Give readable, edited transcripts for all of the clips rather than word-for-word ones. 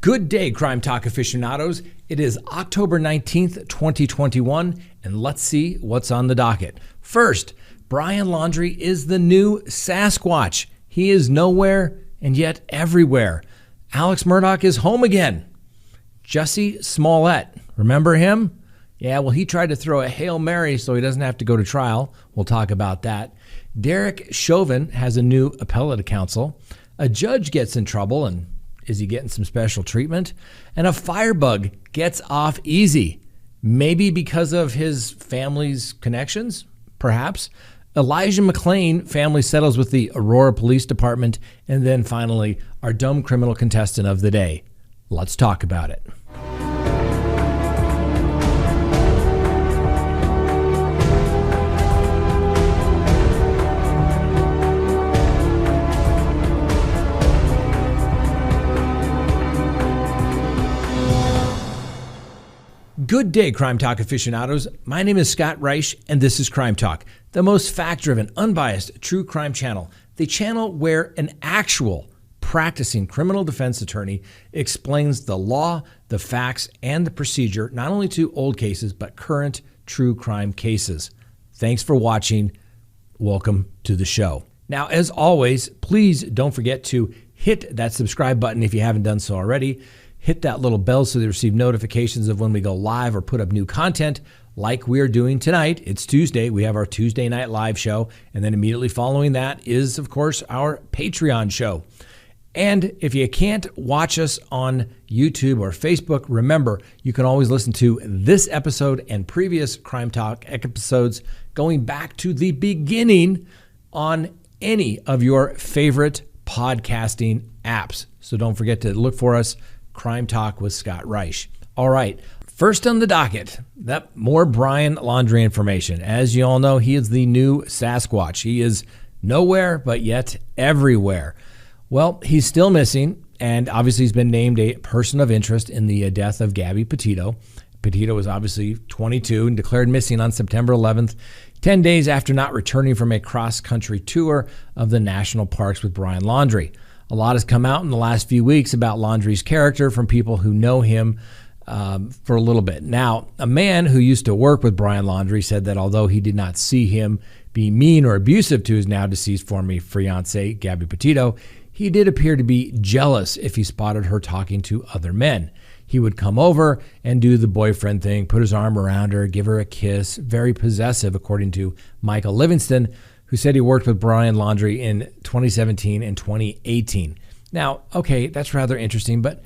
Good day, Crime Talk aficionados. It is October 19th, 2021, and let's see what's on the docket. First, Brian Laundrie is the new Sasquatch. He is nowhere and yet everywhere. Alex Murdock is home again. Jussie Smallett, remember him? Yeah, well, he tried to throw a Hail Mary so he doesn't have to go to trial. We'll talk about that. Derek Chauvin has a new appellate counsel. A judge gets in trouble, and is he getting some special treatment? And a firebug gets off easy, maybe because of his family's connections, perhaps. Elijah McClain family settles with the Aurora Police Department. And then finally, our dumb criminal contestant of the day. Let's talk about it. Good day, Crime Talk aficionados. My name is Scott Reich, and this is Crime Talk, the most fact-driven, unbiased, true crime channel. The channel where an actual practicing criminal defense attorney explains the law, the facts, and the procedure, not only to old cases, but current true crime cases. Thanks for watching. Welcome to the show. Now, as always, please don't forget to hit that subscribe button if you haven't done so already. Hit that little bell so they receive notifications of when we go live or put up new content like we're doing tonight. It's Tuesday. We have our Tuesday night live show. And then immediately following that is, of course, our Patreon show. And if you can't watch us on YouTube or Facebook, remember, you can always listen to this episode and previous Crime Talk episodes going back to the beginning on any of your favorite podcasting apps. So don't forget to look for us. Crime Talk with Scott Reich. All right, first on the docket, that more Brian Laundrie information. As you all know, he is the new Sasquatch. He is nowhere but yet everywhere. Well, he's still missing, and obviously he's been named a person of interest in the death of Gabby Petito. Petito was obviously 22 and declared missing on September 11th, 10 days after not returning from a cross-country tour of the national parks with Brian Laundrie. A lot has come out in the last few weeks about Laundrie's character from people who know him for a little bit. Now, a man who used to work with Brian Laundrie said that although he did not see him be mean or abusive to his now deceased former fiancée, Gabby Petito, he did appear to be jealous if he spotted her talking to other men. He would come over and do the boyfriend thing, put his arm around her, give her a kiss, very possessive, according to Michael Livingston, who said he worked with Brian Laundrie in 2017 and 2018. Now, okay, that's rather interesting, but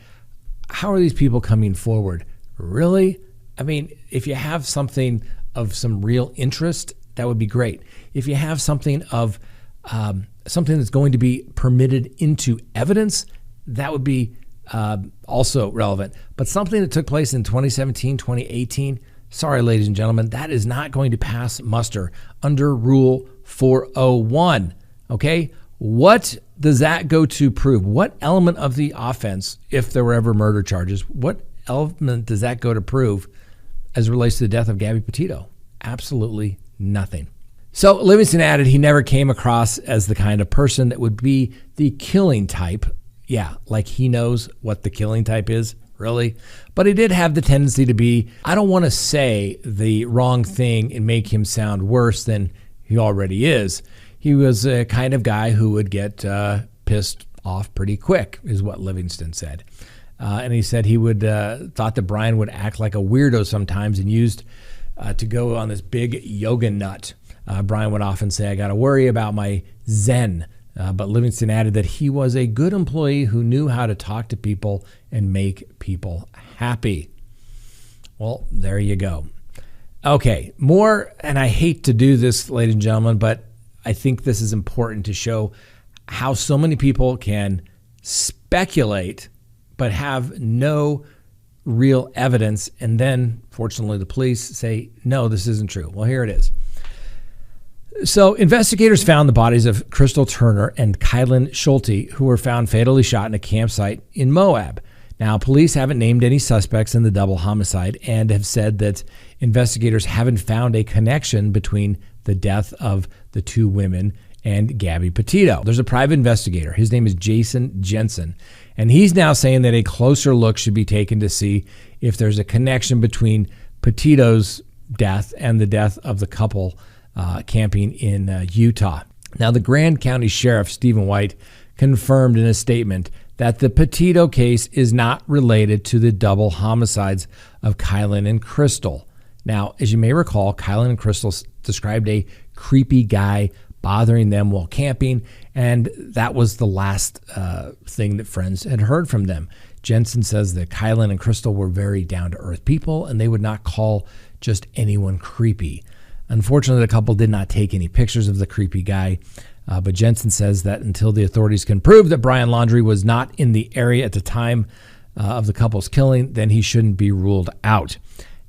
how are these people coming forward? Really? I mean, if you have something of some real interest, that would be great. If you have something of something that's going to be permitted into evidence, that would be also relevant. But something that took place in 2017, 2018, sorry, ladies and gentlemen, that is not going to pass muster under Rule 401. Okay? What does that go to prove? What element of the offense, if there were ever murder charges, what element does that go to prove as it relates to the death of Gabby Petito? Absolutely nothing. So Livingston added he never came across as the kind of person that would be the killing type. Yeah, like he knows what the killing type is. Really? But he did have the tendency to be, I don't want to say the wrong thing and make him sound worse than he already is. He was a kind of guy who would get pissed off pretty quick, is what Livingston said. And he said he would thought that Brian would act like a weirdo sometimes and used to go on this big yoga nut. Brian would often say, I got to worry about my Zen. But Livingston added that he was a good employee who knew how to talk to people and make people happy. Well, there you go. Okay, more, and I hate to do this, ladies and gentlemen, but I think this is important to show how so many people can speculate but have no real evidence, and then, fortunately, the police say, no, this isn't true. Well, here it is. So investigators found the bodies of Crystal Turner and Kylan Schulte, who were found fatally shot in a campsite in Moab. Now, police haven't named any suspects in the double homicide and have said that investigators haven't found a connection between the death of the two women and Gabby Petito. There's a private investigator. His name is Jason Jensen, and he's now saying that a closer look should be taken to see if there's a connection between Petito's death and the death of the couple camping in Utah. Now, the Grand County Sheriff, Stephen White, confirmed in a statement that the Petito case is not related to the double homicides of Kylan and Crystal. Now, as you may recall, Kylan and Crystal described a creepy guy bothering them while camping, and that was the last thing that friends had heard from them. Jensen says that Kylan and Crystal were very down-to-earth people, and they would not call just anyone creepy. Unfortunately, the couple did not take any pictures of the creepy guy, but Jensen says that until the authorities can prove that Brian Laundrie was not in the area at the time of the couple's killing, then he shouldn't be ruled out.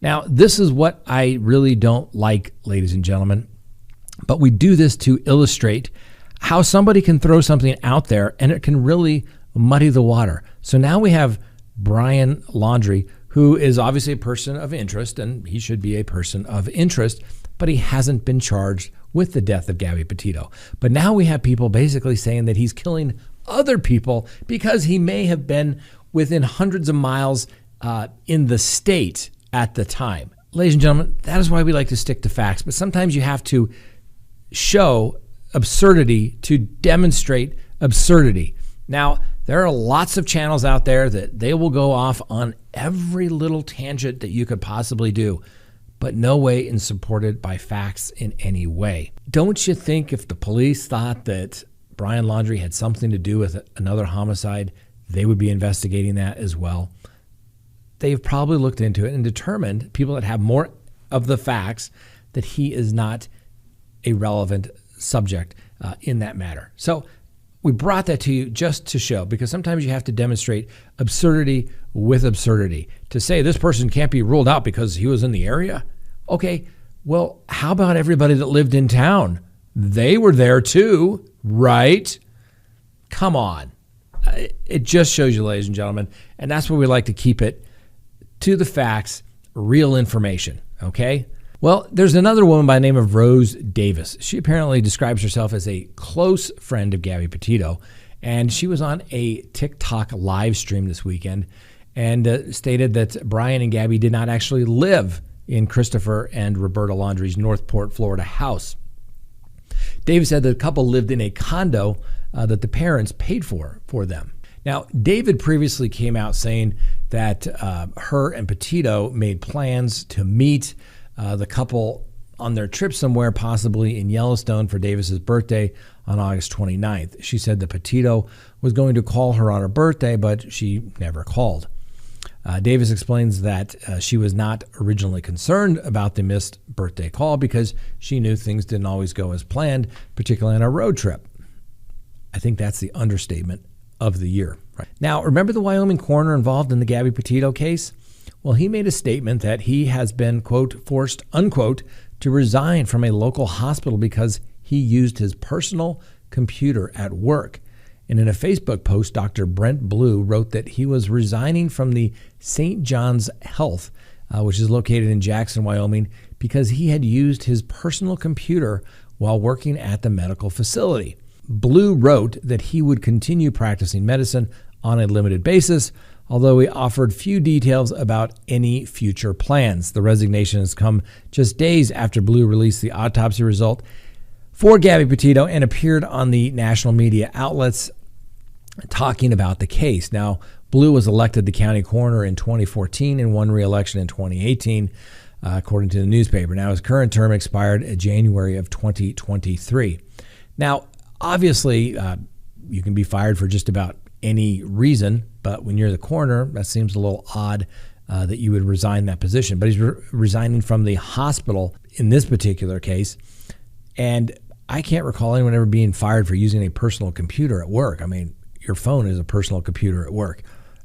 Now, this is what I really don't like, ladies and gentlemen, but we do this to illustrate how somebody can throw something out there and it can really muddy the water. So now we have Brian Laundrie, who is obviously a person of interest, and he should be a person of interest, but he hasn't been charged with the death of Gabby Petito. But now we have people basically saying that he's killing other people because he may have been within hundreds of miles in the state at the time. Ladies and gentlemen, that is why we like to stick to facts, but sometimes you have to show absurdity to demonstrate absurdity. Now, there are lots of channels out there that they will go off on every little tangent that you could possibly do, but no way in supported by facts in any way. Don't you think if the police thought that Brian Laundrie had something to do with another homicide, they would be investigating that as well? They've probably looked into it and determined, people that have more of the facts, that he is not a relevant subject in that matter. So we brought that to you just to show, because sometimes you have to demonstrate absurdity with absurdity. To say this person can't be ruled out because he was in the area? Okay, well, how about everybody that lived in town? They were there too, right? Come on. It just shows you, ladies and gentlemen, and that's where we like to keep it to the facts, real information, okay? Well, there's another woman by the name of Rose Davis. She apparently describes herself as a close friend of Gabby Petito, and she was on a TikTok live stream this weekend and stated that Brian and Gabby did not actually live in Christopher and Roberta Laundrie's Northport, Florida house. Davis said the couple lived in a condo that the parents paid for them. Now, David previously came out saying that her and Petito made plans to meet the couple on their trip somewhere, possibly in Yellowstone, for Davis's birthday on August 29th. She said that Petito was going to call her on her birthday, but she never called. Davis explains that she was not originally concerned about the missed birthday call because she knew things didn't always go as planned, particularly on a road trip. I think that's the understatement of the year. Right. Now, remember the Wyoming coroner involved in the Gabby Petito case? Well, he made a statement that he has been, quote, forced, unquote, to resign from a local hospital because he used his personal computer at work. And in a Facebook post, Dr. Brent Blue wrote that he was resigning from the St. John's Health, which is located in Jackson, Wyoming, because he had used his personal computer while working at the medical facility. Blue wrote that he would continue practicing medicine on a limited basis, although he offered few details about any future plans. The resignation has come just days after Blue released the autopsy result for Gabby Petito and appeared on the national media outlets talking about the case. Now, Blue was elected the county coroner in 2014 and won re-election in 2018, according to the newspaper. Now, his current term expired in January of 2023. Now, obviously, you can be fired for just about any reason, but when you're the coroner, that seems a little odd that you would resign that position. But he's resigning from the hospital in this particular case, and I can't recall anyone ever being fired for using a personal computer at work. I mean, your phone is a personal computer at work.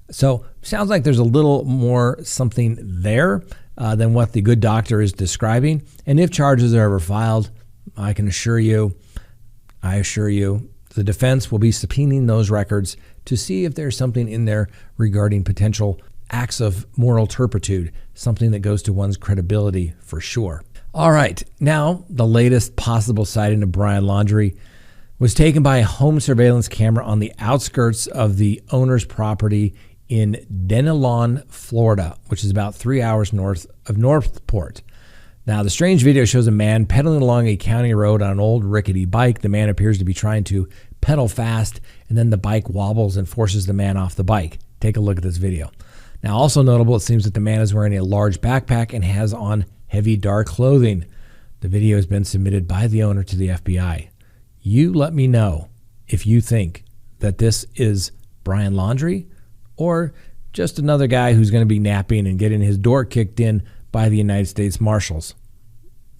So sounds like there's a little more something there than what the good doctor is describing. And if charges are ever filed, I assure you, the defense will be subpoenaing those records to see if there's something in there regarding potential acts of moral turpitude, something that goes to one's credibility for sure. All right, now the latest possible sighting of Brian Laundrie. was taken by a home surveillance camera on the outskirts of the owner's property in Denelon, Florida, which is about 3 hours north of Northport. Now, the strange video shows a man pedaling along a county road on an old rickety bike. The man appears to be trying to pedal fast, and then the bike wobbles and forces the man off the bike. Take a look at this video. Now, also notable, it seems that the man is wearing a large backpack and has on heavy dark clothing. The video has been submitted by the owner to the FBI. You let me know if you think that this is Brian Laundrie or just another guy who's going to be napping and getting his door kicked in by the United States Marshals.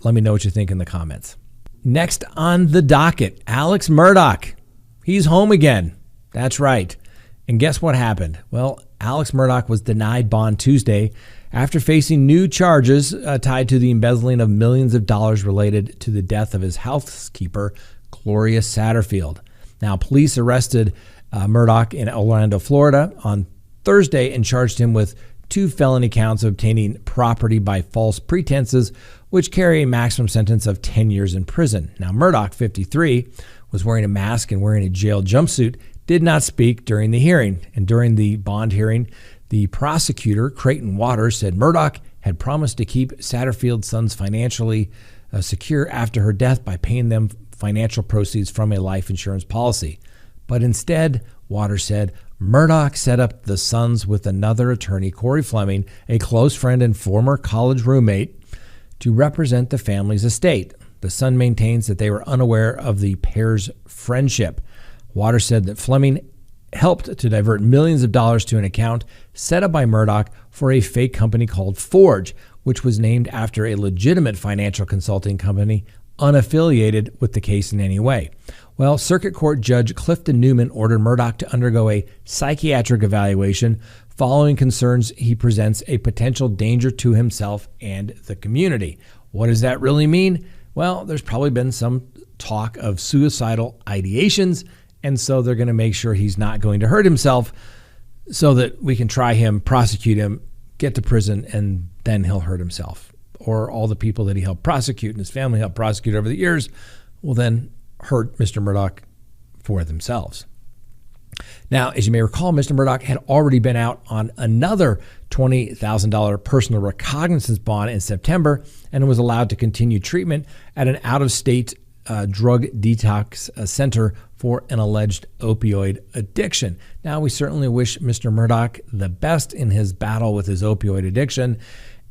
Let me know what you think in the comments. Next on the docket, Alex Murdock. He's home again. That's right. And guess what happened? Well, Alex Murdock was denied bond Tuesday after facing new charges tied to the embezzling of millions of dollars related to the death of his housekeeper, Gloria Satterfield. Now, police arrested Murdock in Orlando, Florida on Thursday and charged him with 2 felony counts of obtaining property by false pretenses, which carry a maximum sentence of 10 years in prison. Now, Murdock, 53, was wearing a mask and wearing a jail jumpsuit, did not speak during the hearing. And during the bond hearing, the prosecutor, Creighton Waters, said Murdock had promised to keep Satterfield's sons financially secure after her death by paying them financial proceeds from a life insurance policy. But instead, Waters said, Murdock set up the sons with another attorney, Corey Fleming, a close friend and former college roommate, to represent the family's estate. The son maintains that they were unaware of the pair's friendship. Waters said that Fleming helped to divert millions of dollars to an account set up by Murdock for a fake company called Forge, which was named after a legitimate financial consulting company unaffiliated with the case in any way. Well, Circuit Court Judge Clifton Newman ordered Murdock to undergo a psychiatric evaluation following concerns he presents a potential danger to himself and the community. What does that really mean? Well, there's probably been some talk of suicidal ideations, and so they're going to make sure he's not going to hurt himself so that we can try him, prosecute him, get to prison, and then he'll hurt himself. Or all the people that he helped prosecute and his family helped prosecute over the years will then hurt Mr. Murdock for themselves. Now, as you may recall, Mr. Murdock had already been out on another $20,000 personal recognizance bond in September and was allowed to continue treatment at an out-of-state drug detox center for an alleged opioid addiction. Now, we certainly wish Mr. Murdock the best in his battle with his opioid addiction,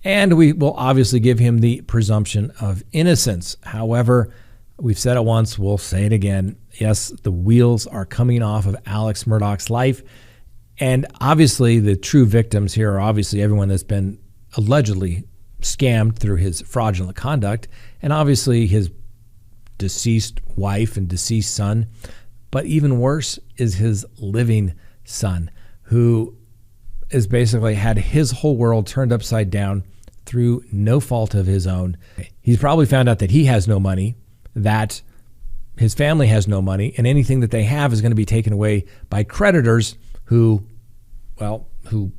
and we will obviously give him the presumption of innocence. However, we've said it once, we'll say it again. Yes, the wheels are coming off of Alex Murdock's life. And obviously, the true victims here are obviously everyone that's been allegedly scammed through his fraudulent conduct, and obviously his deceased wife and deceased son. But even worse is his living son, who has basically had his whole world turned upside down through no fault of his own. He's probably found out that he has no money, that his family has no money, and anything that they have is going to be taken away by creditors who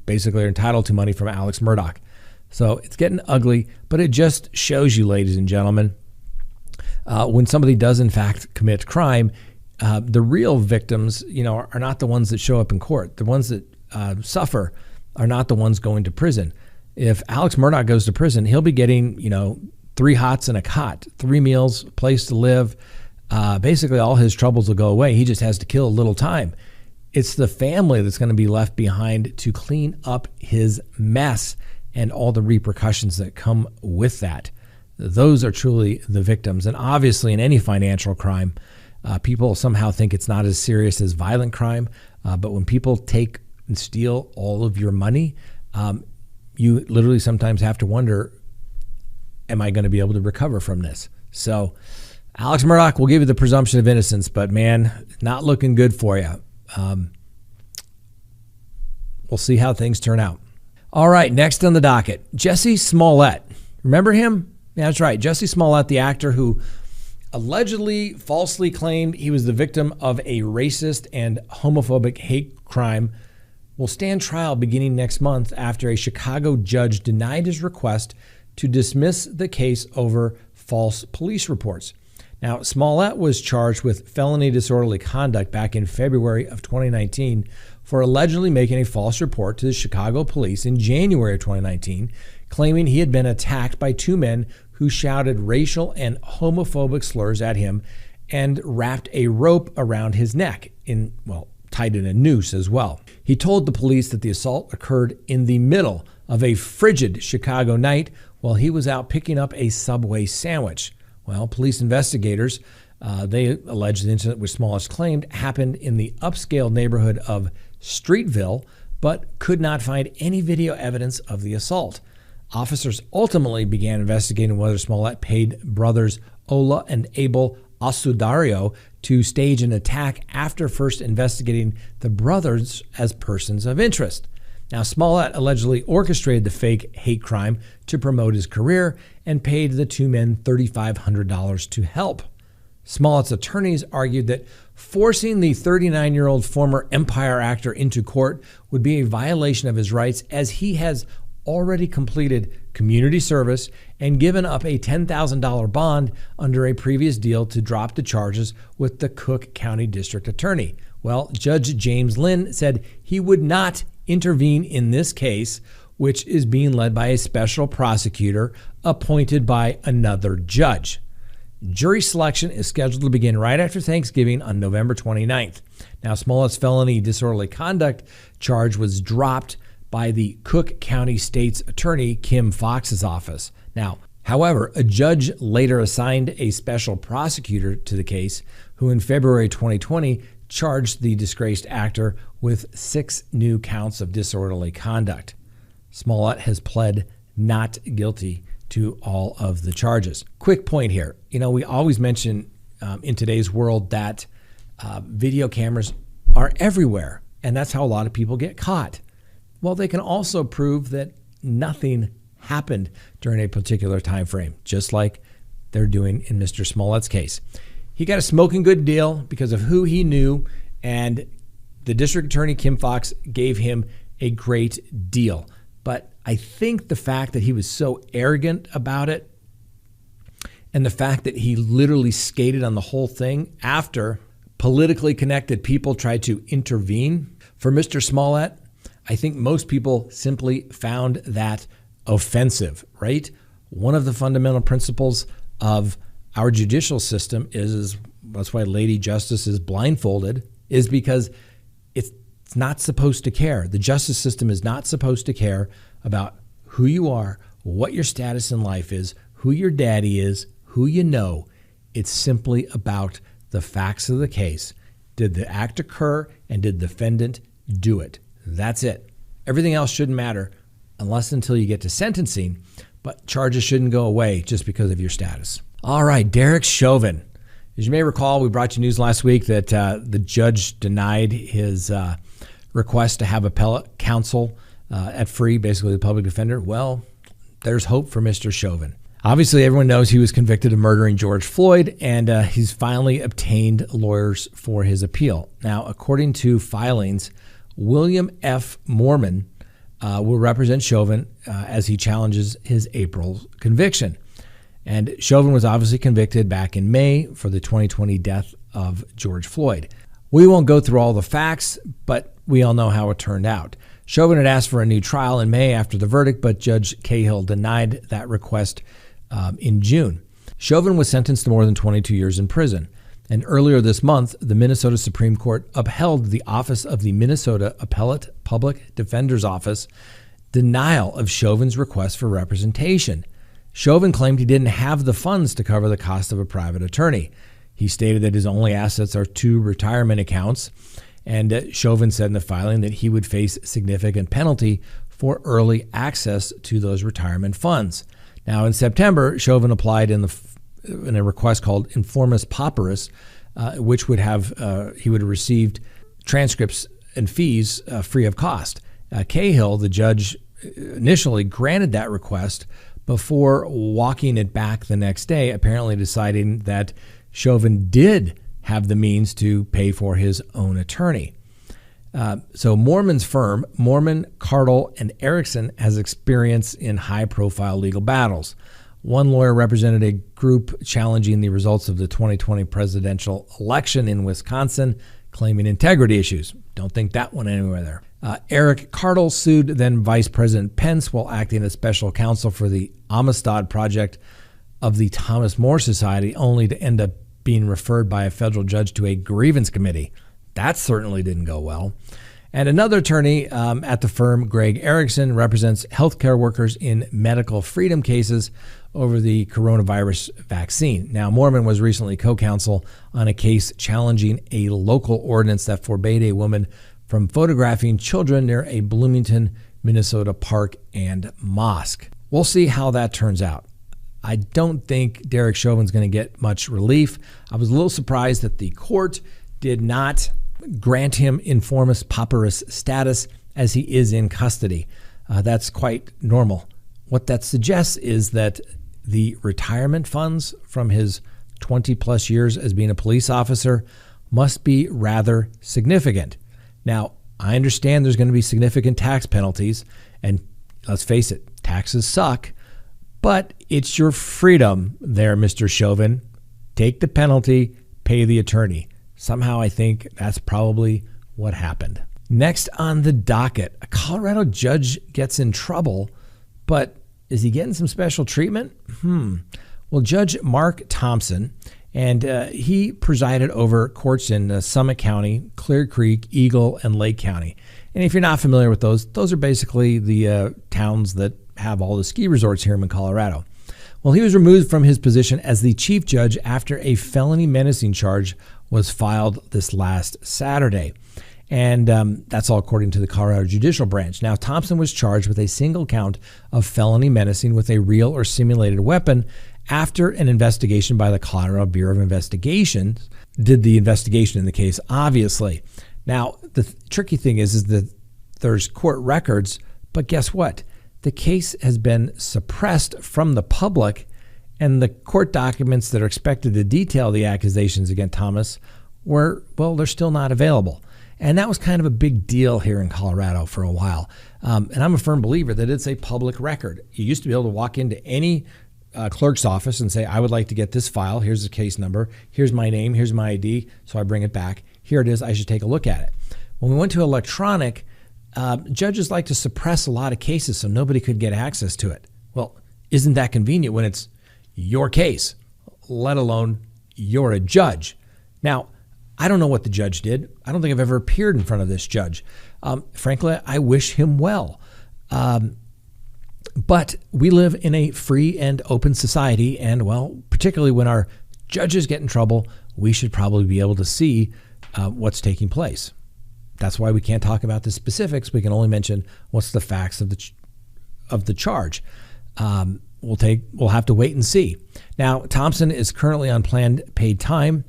basically are entitled to money from Alex Murdock. So it's getting ugly, but it just shows you, ladies and gentlemen, when somebody does in fact commit crime, the real victims, are not the ones that show up in court. The ones that suffer are not the ones going to prison. If Alex Murdock goes to prison, he'll be getting, 3 hots and a cot, 3 meals, a place to live. Basically, all his troubles will go away. He just has to kill a little time. It's the family that's going to be left behind to clean up his mess and all the repercussions that come with that. Those are truly the victims. And obviously, in any financial crime, people somehow think it's not as serious as violent crime. But when people take and steal all of your money, you literally sometimes have to wonder, am I going to be able to recover from this? So Alex Murdock will give you the presumption of innocence, but man, not looking good for you. We'll see how things turn out. All right, next on the docket, Jussie Smollett. Remember him? Yeah, that's right. Jussie Smollett, the actor who allegedly falsely claimed he was the victim of a racist and homophobic hate crime, will stand trial beginning next month after a Chicago judge denied his request to dismiss the case over false police reports. Now, Smallett was charged with felony disorderly conduct back in February of 2019 for allegedly making a false report to the Chicago police in January of 2019, claiming he had been attacked by two men who shouted racial and homophobic slurs at him and wrapped a rope around his neck, tied in a noose as well. He told the police that the assault occurred in the middle of a frigid Chicago night while he was out picking up a Subway sandwich. Well, police investigators, they alleged the incident, which Smallett claimed happened in the upscale neighborhood of Streetville, but could not find any video evidence of the assault. Officers ultimately began investigating whether Smallett paid brothers Ola and Abel Asudario to stage an attack after first investigating the brothers as persons of interest. Now, Smallett allegedly orchestrated the fake hate crime to promote his career and paid the two men $3,500 to help. Smollett's attorneys argued that forcing the 39-year-old former Empire actor into court would be a violation of his rights, as he has already completed community service and given up a $10,000 bond under a previous deal to drop the charges with the Cook County District Attorney. Well, Judge James Lynn said he would not intervene in this case, which is being led by a special prosecutor appointed by another judge. Jury selection is scheduled to begin right after Thanksgiving on November 29th. Now, Smollett's felony disorderly conduct charge was dropped by the Cook County State's Attorney Kim Fox's office. Now, however, a judge later assigned a special prosecutor to the case, who in February 2020 charged the disgraced actor with 6 new counts of disorderly conduct. Smallett has pled not guilty to all of the charges. Quick point here. We always mention in today's world that video cameras are everywhere, and that's how a lot of people get caught. Well, they can also prove that nothing happened during a particular time frame, just like they're doing in Mr. Smollett's case. He got a smoking good deal because of who he knew, and the district attorney, Kim Fox, gave him a great deal. But I think the fact that he was so arrogant about it, and the fact that he literally skated on the whole thing after politically connected people tried to intervene for Mr. Smallett, I think most people simply found that offensive, right? One of the fundamental principles of our judicial system is that's why Lady Justice is blindfolded, is because it's not supposed to care. The justice system is not supposed to care about who you are, what your status in life is, who your daddy is, who you know. It's simply about the facts of the case. Did the act occur, and did the defendant do it? That's it. Everything else shouldn't matter unless until you get to sentencing, but charges shouldn't go away just because of your status. All right, Derek Chauvin. As you may recall, we brought you news last week that the judge denied his request to have appellate counsel at free, basically the public defender. Well, there's hope for Mr. Chauvin. Obviously, everyone knows he was convicted of murdering George Floyd, and he's finally obtained lawyers for his appeal. Now, according to filings, William F. Moorman will represent Chauvin as he challenges his April conviction. And Chauvin was obviously convicted back in May for the 2020 death of George Floyd. We won't go through all the facts, but we all know how it turned out. Chauvin had asked for a new trial in May after the verdict, but Judge Cahill denied that request in June. Chauvin was sentenced to more than 22 years in prison. And earlier this month, the Minnesota Supreme Court upheld the Office of the Minnesota Appellate Public Defender's Office denial of Chauvin's request for representation. Chauvin claimed he didn't have the funds to cover the cost of a private attorney. He stated that his only assets are 2 retirement accounts, and Chauvin said in the filing that he would face significant penalty for early access to those retirement funds. Now, in September, Chauvin applied in a request called Informis Pauperis, which would have he would have received transcripts and fees free of cost. Cahill, the judge, initially granted that request before walking it back the next day, apparently deciding that Chauvin did have the means to pay for his own attorney. So Moorman's firm, Moorman, Cardle, and Erickson, has experience in high-profile legal battles. One lawyer represented a group challenging the results of the 2020 presidential election in Wisconsin, claiming integrity issues. Don't think that went anywhere there. Eric Cardle sued then Vice President Pence while acting as special counsel for the Amistad Project of the Thomas More Society, only to end up being referred by a federal judge to a grievance committee. That certainly didn't go well. And another attorney at the firm, Greg Erickson, represents healthcare workers in medical freedom cases over the coronavirus vaccine. Now, Moorman was recently co-counsel on a case challenging a local ordinance that forbade a woman from photographing children near a Bloomington, Minnesota park and mosque. We'll see how that turns out. I don't think Derek Chauvin's going to get much relief. I was a little surprised that the court did not grant him informis pauperis status as he is in custody. That's quite normal. What that suggests is that the retirement funds from his 20 plus years as being a police officer must be rather significant. Now, I understand there's going to be significant tax penalties, and let's face it, taxes suck, but it's your freedom there, Mr. Chauvin. Take the penalty, pay the attorney. Somehow I think that's probably what happened. Next on the docket, a Colorado judge gets in trouble, but is he getting some special treatment? Well, Judge Mark Thompson, and he presided over courts in Summit County, Clear Creek, Eagle, and Lake County. And if you're not familiar with those are basically the towns that have all the ski resorts here in Colorado. Well, he was removed from his position as the chief judge after a felony menacing charge was filed this last Saturday. And that's all according to the Colorado Judicial Branch. Now, Thompson was charged with a single count of felony menacing with a real or simulated weapon after an investigation by the Colorado Bureau of Investigations did the investigation in the case, obviously. Now, the tricky thing is that there's court records, but guess what? The case has been suppressed from the public, and the court documents that are expected to detail the accusations against Thomas they're still not available. And that was kind of a big deal here in Colorado for a while. And I'm a firm believer that it's a public record. You used to be able to walk into any clerk's office and say, I would like to get this file. Here's the case number. Here's my name. Here's my ID. So I bring it back. Here it is. I should take a look at it. When we went to electronic, judges like to suppress a lot of cases so nobody could get access to it. Well, isn't that convenient when it's your case, let alone you're a judge? Now, I don't know what the judge did. I don't think I've ever appeared in front of this judge. Frankly, I wish him well. But we live in a free and open society, and, well, particularly when our judges get in trouble, we should probably be able to see what's taking place. That's why we can't talk about the specifics. We can only mention what's the facts of the charge. We'll have to wait and see. Now, Thompson is currently on planned paid time,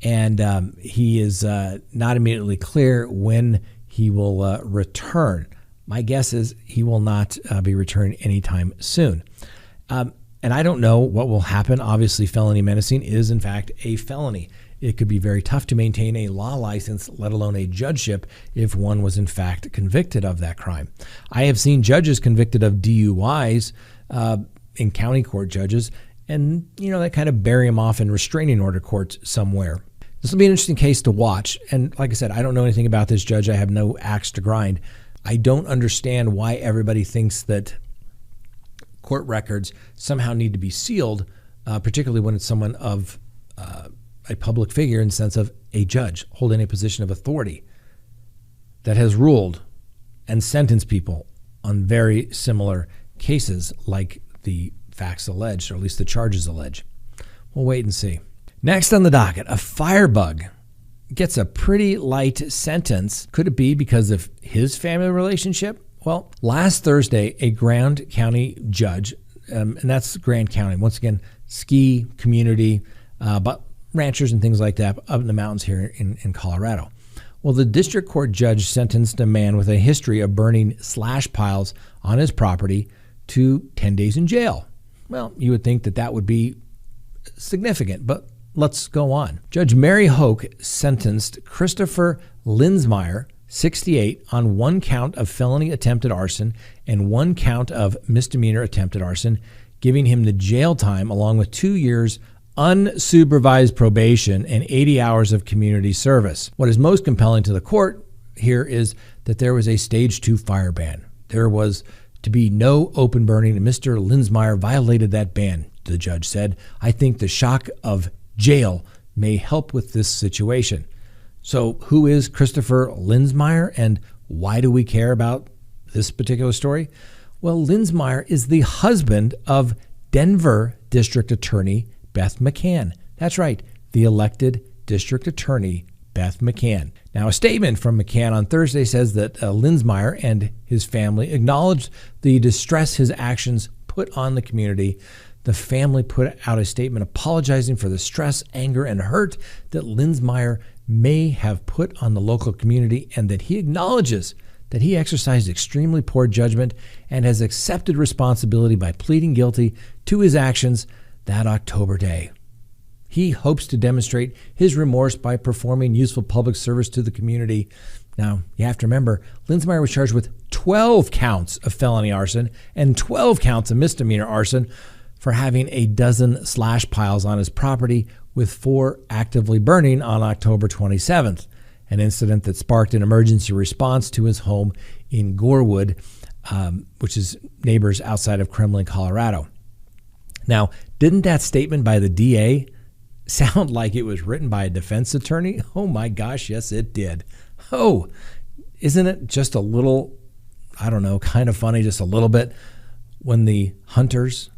and he is not immediately clear when he will return. My guess is he will not be returning anytime soon. And I don't know what will happen. Obviously, felony menacing is, in fact, a felony. It could be very tough to maintain a law license, let alone a judgeship, if one was, in fact, convicted of that crime. I have seen judges convicted of DUIs in county court judges, and, they kind of bury them off in restraining order courts somewhere. This will be an interesting case to watch. And like I said, I don't know anything about this judge. I have no axe to grind. I don't understand why everybody thinks that court records somehow need to be sealed, particularly when it's someone of a public figure in the sense of a judge holding a position of authority that has ruled and sentenced people on very similar cases like the facts allege, or at least the charges allege. We'll wait and see. Next on the docket, a firebug gets a pretty light sentence. Could it be because of his family relationship? Well, last Thursday, a Grand County judge, and that's Grand County, once again, ski community, but ranchers and things like that up in the mountains here in Colorado. Well, the district court judge sentenced a man with a history of burning slash piles on his property to 10 days in jail. Well, you would think that would be significant, but let's go on. Judge Mary Hoke sentenced Christopher Lindsmeier, 68, on one count of felony attempted arson and one count of misdemeanor attempted arson, giving him the jail time along with 2 years unsupervised probation and 80 hours of community service. What is most compelling to the court here is that there was a stage 2 fire ban. There was to be no open burning, and Mr. Lindsmeier violated that ban, the judge said. I think the shock of jail may help with this situation. So who is Christopher Lindsmeier, and why do we care about this particular story? Well, Lindsmeier is the husband of Denver District Attorney Beth McCann. That's right, the elected district attorney, Beth McCann. Now, a statement from McCann on Thursday says that Lindsmeier and his family acknowledged the distress his actions put on the community. The family put out a statement apologizing for the stress, anger, and hurt that Lindsmeier may have put on the local community, and that he acknowledges that he exercised extremely poor judgment and has accepted responsibility by pleading guilty to his actions that October day. He hopes to demonstrate his remorse by performing useful public service to the community. Now, you have to remember, Lindsmeier was charged with 12 counts of felony arson and 12 counts of misdemeanor arson for having a dozen slash piles on his property, with 4 actively burning on October 27th, an incident that sparked an emergency response to his home in Gorewood, which is neighbors outside of Kremlin, Colorado. Now, didn't that statement by the DA sound like it was written by a defense attorney? Oh my gosh, yes, it did. Oh, isn't it just a little, I don't know, kind of funny, just a little bit, when the hunters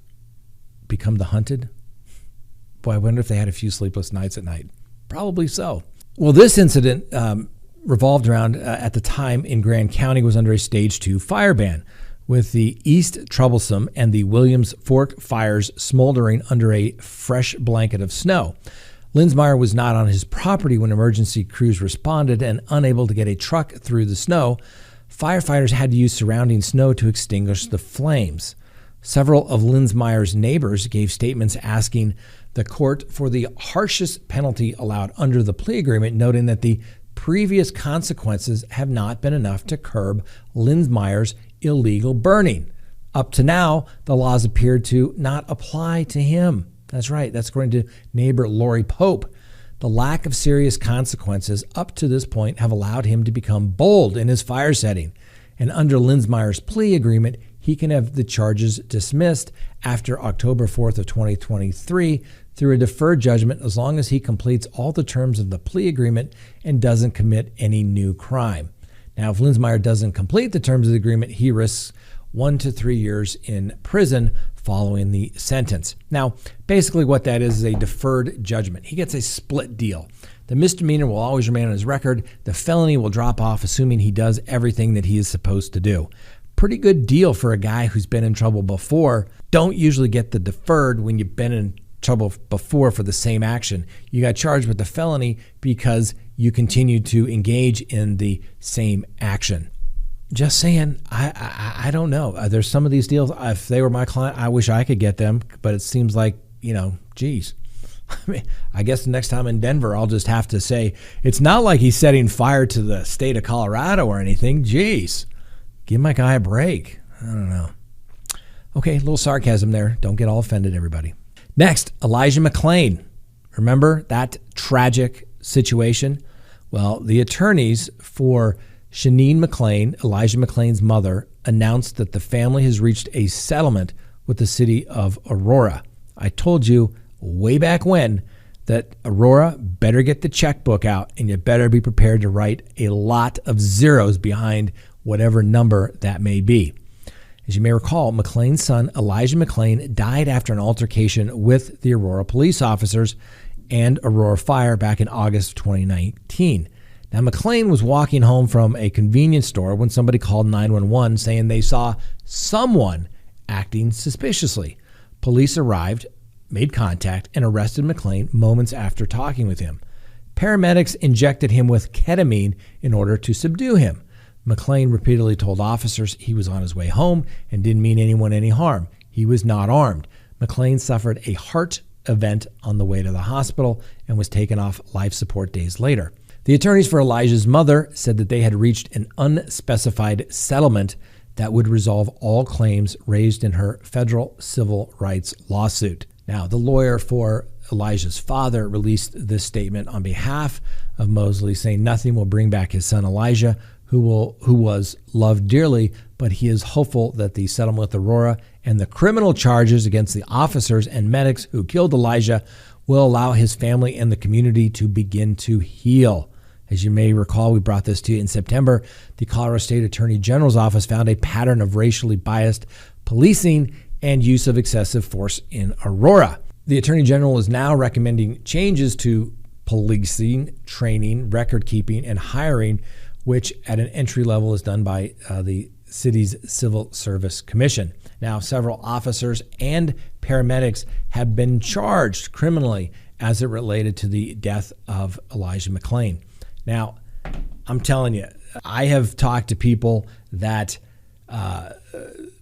become the hunted? Boy, I wonder if they had a few sleepless nights at night. Probably so. Well, this incident revolved around, at the time in Grand County, was under a stage 2 fire ban, with the East Troublesome and the Williams Fork fires smoldering under a fresh blanket of snow. Lindsmeier was not on his property when emergency crews responded, and unable to get a truck through the snow, firefighters had to use surrounding snow to extinguish the flames. Several of Lindsmeier's neighbors gave statements asking the court for the harshest penalty allowed under the plea agreement, noting that the previous consequences have not been enough to curb Lindsmeier's illegal burning. Up to now, the laws appeared to not apply to him. That's right. That's according to neighbor Lori Pope. The lack of serious consequences up to this point have allowed him to become bold in his fire setting. And under Lindsmeier's plea agreement, he can have the charges dismissed after October 4th of 2023 through a deferred judgment, as long as he completes all the terms of the plea agreement and doesn't commit any new crime. Now, if Lindsmeier doesn't complete the terms of the agreement, he risks 1 to 3 years in prison following the sentence. Now, basically what that is a deferred judgment. He gets a split deal. The misdemeanor will always remain on his record. The felony will drop off, assuming he does everything that he is supposed to do. Pretty good deal for a guy who's been in trouble before. Don't usually get the deferred when you've been in trouble before for the same action. You got charged with the felony because you continued to engage in the same action. Just saying, I don't know. There's some of these deals, if they were my client, I wish I could get them, but it seems like, geez. I mean, I guess the next time in Denver, I'll just have to say, it's not like he's setting fire to the state of Colorado or anything. Jeez, give my guy a break. I don't know. Okay, a little sarcasm there. Don't get all offended, everybody. Next, Elijah McClain. Remember that tragic situation? Well, the attorneys for Shanine McClain, Elijah McClain's mother, announced that the family has reached a settlement with the city of Aurora. I told you way back when that Aurora better get the checkbook out, and you better be prepared to write a lot of zeros behind whatever number that may be. As you may recall, McClain's son, Elijah McClain, died after an altercation with the Aurora police officers and Aurora Fire back in August of 2019. Now, McClain was walking home from a convenience store when somebody called 911 saying they saw someone acting suspiciously. Police arrived, made contact, and arrested McClain moments after talking with him. Paramedics injected him with ketamine in order to subdue him. McClain repeatedly told officers he was on his way home and didn't mean anyone any harm. He was not armed. McClain suffered a heart event on the way to the hospital and was taken off life support days later. The attorneys for Elijah's mother said that they had reached an unspecified settlement that would resolve all claims raised in her federal civil rights lawsuit. Now, the lawyer for Elijah's father released this statement on behalf of Mosley, saying nothing will bring back his son Elijah, who was loved dearly, but he is hopeful that the settlement with Aurora and the criminal charges against the officers and medics who killed Elijah will allow his family and the community to begin to heal. As you may recall, we brought this to you in September. The Colorado State Attorney General's office found a pattern of racially biased policing and use of excessive force in Aurora. The Attorney General is now recommending changes to policing, training, record keeping, and hiring, which at an entry level is done by the city's Civil Service Commission. Now, several officers and paramedics have been charged criminally as it related to the death of Elijah McClain. Now, I'm telling you, I have talked to people that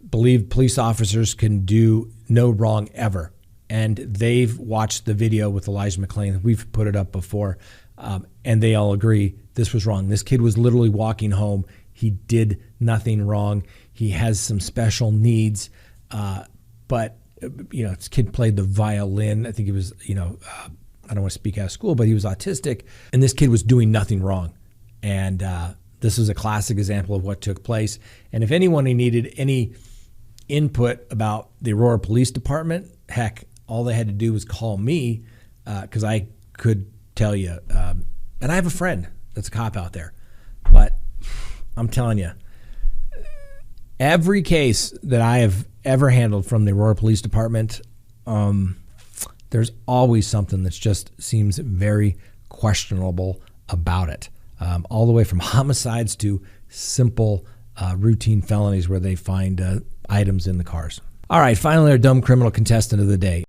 believe police officers can do no wrong ever. And they've watched the video with Elijah McClain. We've put it up before. And they all agree this was wrong. This kid was literally walking home. He did nothing wrong. He has some special needs. But, this kid played the violin. I think he was, I don't want to speak out of school, but he was autistic. And this kid was doing nothing wrong. And this was a classic example of what took place. And if anyone needed any input about the Aurora Police Department, heck, all they had to do was call me because I could tell you. And I have a friend that's a cop out there. But I'm telling you, every case that I have ever handled from the Aurora Police Department, there's always something that just seems very questionable about it. All the way from homicides to simple routine felonies where they find items in the cars. All right, finally, our dumb criminal contestant of the day.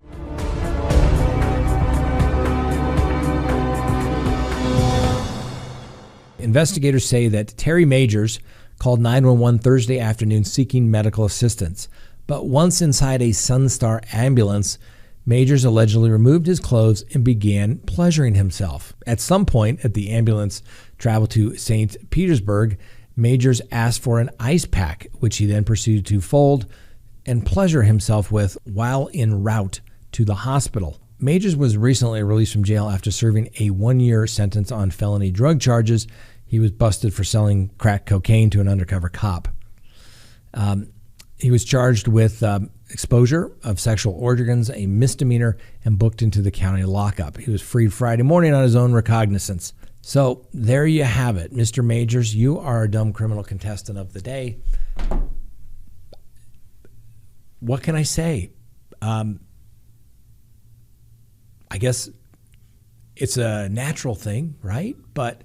Investigators say that Terry Majors called 911 Thursday afternoon seeking medical assistance. But once inside a Sunstar ambulance, Majors allegedly removed his clothes and began pleasuring himself. At some point at the ambulance travel to St. Petersburg, Majors asked for an ice pack, which he then proceeded to fold and pleasure himself with while en route to the hospital. Majors was recently released from jail after serving a 1-year sentence on felony drug charges. He was busted for selling crack cocaine to an undercover cop. He was charged with exposure of sexual organs, a misdemeanor, and booked into the county lockup. He was freed Friday morning on his own recognizance. So there you have it. Mr. Majors, you are a dumb criminal contestant of the day. What can I say? I guess it's a natural thing, right? But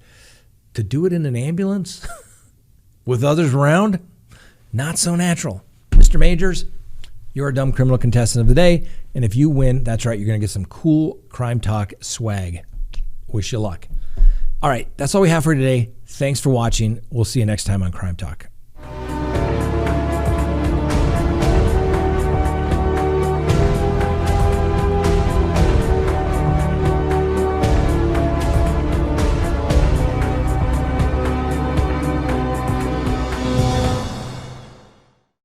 to do it in an ambulance with others around, not so natural. Mr. Majors, you're a dumb criminal contestant of the day. And if you win, that's right, you're going to get some cool Crime Talk swag. Wish you luck. All right, that's all we have for today. Thanks for watching. We'll see you next time on Crime Talk.